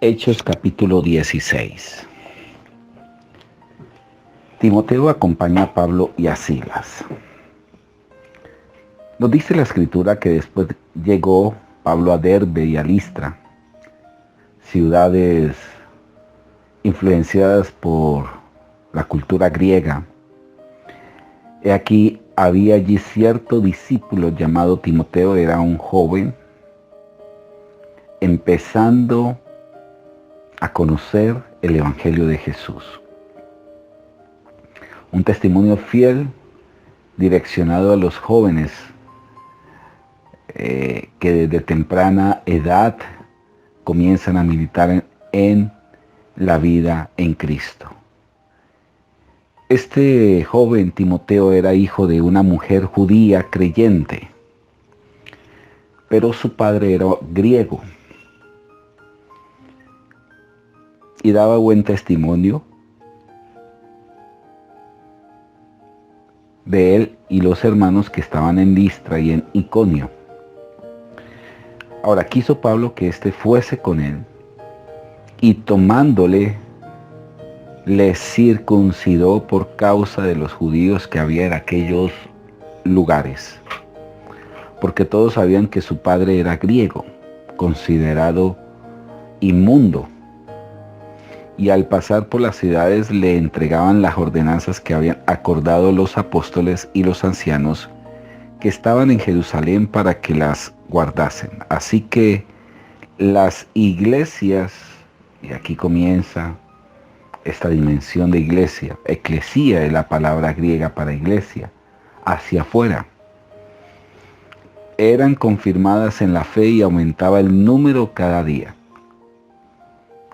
Hechos capítulo 16. Timoteo acompaña a Pablo y a Silas. Nos dice la escritura que después llegó Pablo a Derbe y a Listra, ciudades influenciadas por la cultura griega. He aquí, había allí cierto discípulo llamado Timoteo, era un joven empezando a conocer el Evangelio de Jesús. Un testimonio fiel direccionado a los jóvenes que desde temprana edad comienzan a militar en la vida en Cristo. Este joven Timoteo era hijo de una mujer judía creyente, pero su padre era griego y daba buen testimonio de él y los hermanos que estaban en Listra y en Iconio. Ahora quiso Pablo que éste fuese con él, y tomándole, le circuncidó por causa de los judíos que había en aquellos lugares, porque todos sabían que su padre era griego, considerado inmundo. Y al pasar por las ciudades le entregaban las ordenanzas que habían acordado los apóstoles y los ancianos que estaban en Jerusalén para que las guardasen. Así que las iglesias, y aquí comienza esta dimensión de iglesia, eclesía es la palabra griega para iglesia, hacia afuera, eran confirmadas en la fe y aumentaba el número cada día.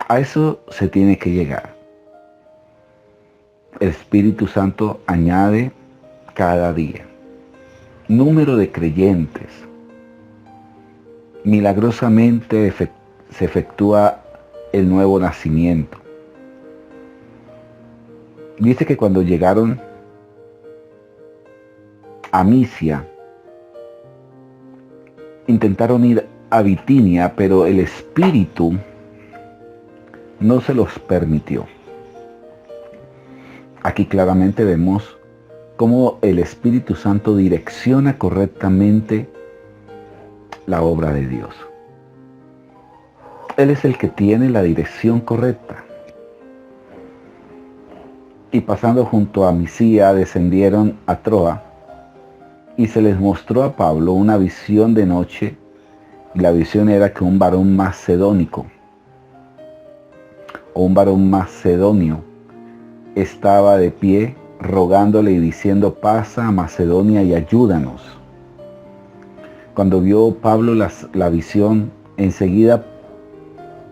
A eso se tiene que llegar. El Espíritu Santo añade cada día número de creyentes. Milagrosamente se efectúa el nuevo nacimiento. Dice que cuando llegaron a Misia, intentaron ir a Bitinia, pero el Espíritu no se los permitió. Aquí claramente vemos cómo el Espíritu Santo direcciona correctamente la obra de Dios. Él es el que tiene la dirección correcta. Y pasando junto a Misia, descendieron a Troa, y se les mostró a Pablo una visión de noche, y la visión era que un varón macedónico, o un varón macedonio, estaba de pie rogándole y diciendo: pasa a Macedonia y ayúdanos. Cuando vio Pablo la visión, enseguida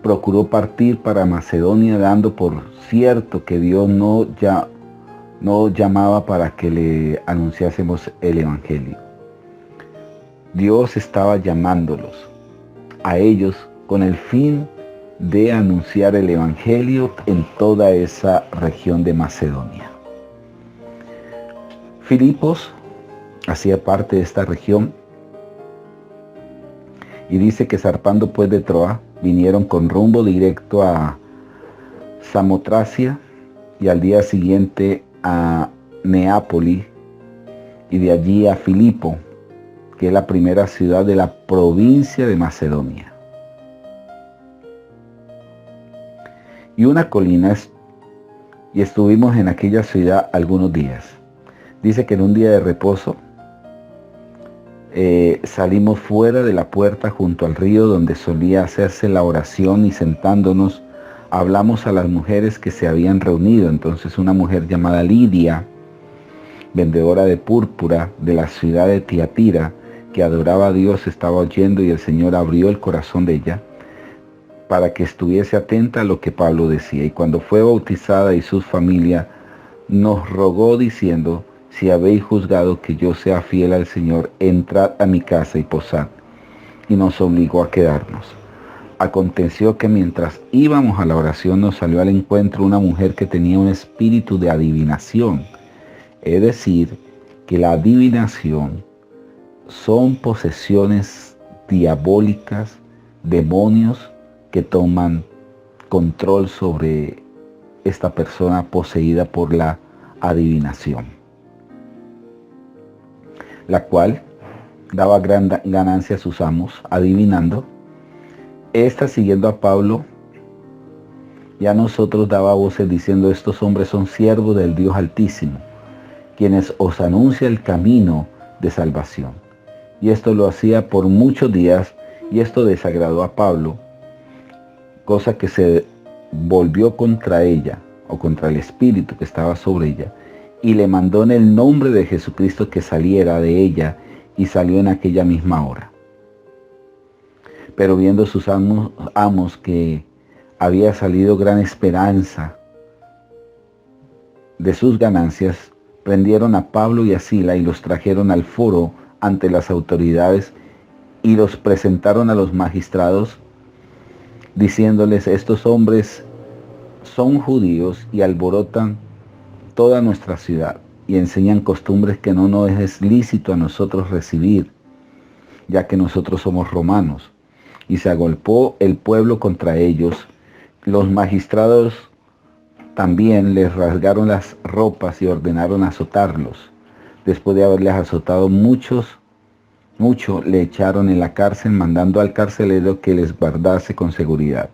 procuró partir para Macedonia, dando por cierto que Dios no llamaba para que le anunciásemos el Evangelio. Dios estaba llamándolos a ellos con el fin de anunciar el Evangelio en toda esa región de Macedonia. Filipos hacía parte de esta región, y dice que zarpando pues de Troa, vinieron con rumbo directo a Samotracia y al día siguiente a Neápolis, y de allí a Filipo, que es la primera ciudad de la provincia de Macedonia. Y una colina, y estuvimos en aquella ciudad algunos días. Dice que en un día de reposo salimos fuera de la puerta junto al río donde solía hacerse la oración, y sentándonos hablamos a las mujeres que se habían reunido. Entonces una mujer llamada Lidia, vendedora de púrpura de la ciudad de Tiatira, que adoraba a Dios, estaba oyendo, y el Señor abrió el corazón de ella para que estuviese atenta a lo que Pablo decía. Y cuando fue bautizada y su familia, nos rogó diciendo: si habéis juzgado que yo sea fiel al Señor, entrad a mi casa y posad. Y nos obligó a quedarnos. Aconteció que mientras íbamos a la oración, nos salió al encuentro una mujer que tenía un espíritu de adivinación, es decir, que la adivinación son posesiones diabólicas, demonios que toman control sobre esta persona poseída por la adivinación, la cual daba gran ganancia a sus amos adivinando. Esta, siguiendo a Pablo y a nosotros, daba voces diciendo: estos hombres son siervos del Dios Altísimo, quienes os anuncia el camino de salvación. Y esto lo hacía por muchos días, y esto desagradó a Pablo, cosa que se volvió contra ella, o contra el espíritu que estaba sobre ella, y le mandó en el nombre de Jesucristo que saliera de ella, y salió en aquella misma hora. Pero viendo sus amos que había salido gran esperanza de sus ganancias, prendieron a Pablo y a Sila y los trajeron al foro ante las autoridades y los presentaron a los magistrados, diciéndoles: estos hombres son judíos y alborotan toda nuestra ciudad y enseñan costumbres que no nos es lícito a nosotros recibir, ya que nosotros somos romanos. Y se agolpó el pueblo contra ellos. Los magistrados también les rasgaron las ropas y ordenaron azotarlos. Después de haberles azotado mucho, le echaron en la cárcel, mandando al carcelero que les guardase con seguridad.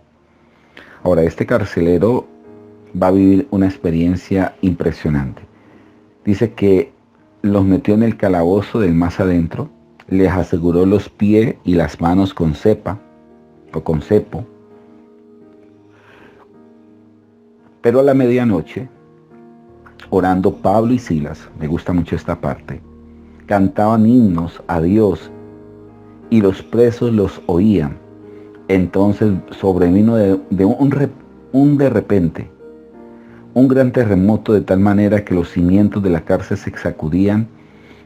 Ahora, este carcelero va a vivir una experiencia impresionante. Dice que los metió en el calabozo del más adentro, les aseguró los pies y las manos con cepa o con cepo. Pero a la medianoche, orando Pablo y Silas, me gusta mucho esta parte, cantaban himnos a Dios y los presos los oían. Entonces sobrevino de repente un gran terremoto, de tal manera que los cimientos de la cárcel se sacudían,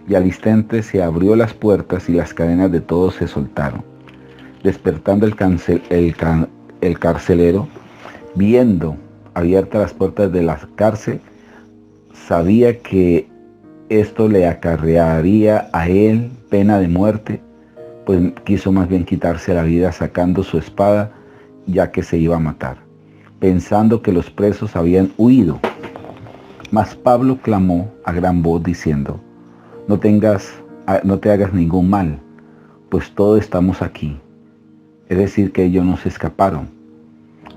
y al instante se abrió las puertas y las cadenas de todos se soltaron. Despertando el carcelero, viendo abiertas las puertas de la cárcel, sabía que esto le acarrearía a él pena de muerte, pues quiso más bien quitarse la vida sacando su espada, ya que se iba a matar, pensando que los presos habían huido. Mas Pablo clamó a gran voz diciendo: no te hagas ningún mal, pues todos estamos aquí. Es decir, que ellos no se escaparon.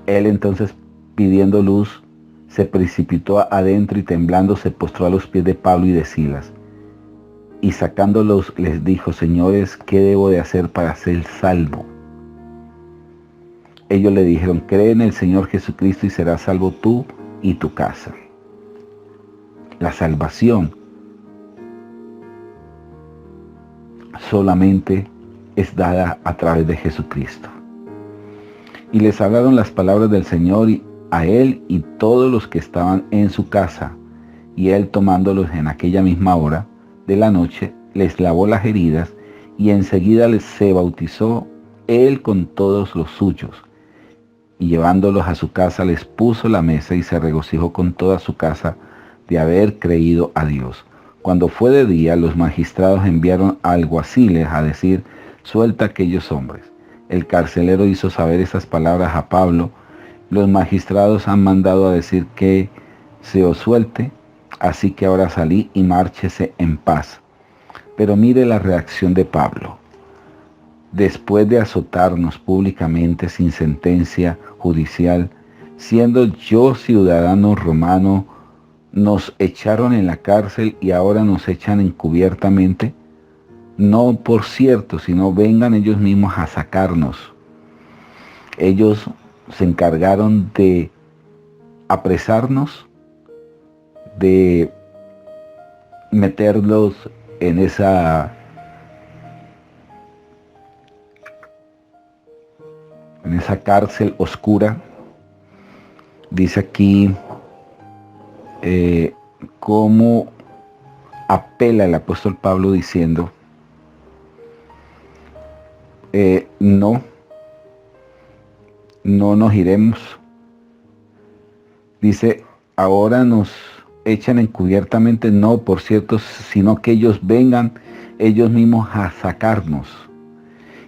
Él entonces, pidiendo luz, se precipitó adentro y temblando se postró a los pies de Pablo y de Silas. Y sacándolos les dijo: señores, ¿qué debo de hacer para ser salvo? Ellos le dijeron: cree en el Señor Jesucristo y serás salvo tú y tu casa. La salvación solamente es dada a través de Jesucristo. Y les hablaron las palabras del Señor a él y todos los que estaban en su casa. Y él, tomándolos en aquella misma hora de la noche, les lavó las heridas y enseguida se bautizó él con todos los suyos. Y llevándolos a su casa les puso la mesa y se regocijó con toda su casa de haber creído a Dios. Cuando fue de día, los magistrados enviaron alguaciles a decir: suelta a aquellos hombres. El carcelero hizo saber esas palabras a Pablo. Los magistrados han mandado a decir que se os suelte, así que ahora salí y márchese en paz. Pero mire la reacción de Pablo. Después de azotarnos públicamente sin sentencia judicial, siendo yo ciudadano romano, nos echaron en la cárcel y ahora nos echan encubiertamente. No por cierto, sino vengan ellos mismos a sacarnos. Ellos se encargaron de apresarnos, de meterlos en esa cárcel oscura. Dice aquí cómo apela el apóstol Pablo diciendo: no nos iremos. Dice: ahora nos echan encubiertamente, no, por cierto, sino que ellos vengan ellos mismos a sacarnos.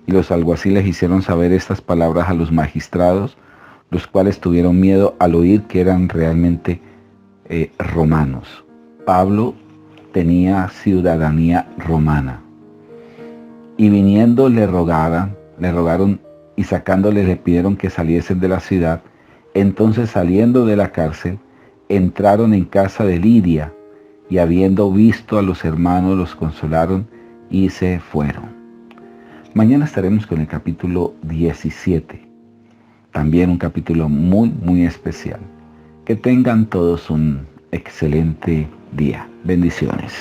Y los alguaciles hicieron saber estas palabras a los magistrados, los cuales tuvieron miedo al oír que eran realmente romanos. Pablo tenía ciudadanía romana. Y viniendo le rogaron y sacándole le pidieron que saliesen de la ciudad. Entonces saliendo de la cárcel, entraron en casa de Lidia, y habiendo visto a los hermanos los consolaron y se fueron. Mañana estaremos con el capítulo 17. También un capítulo muy especial. Que tengan todos un excelente día. Bendiciones.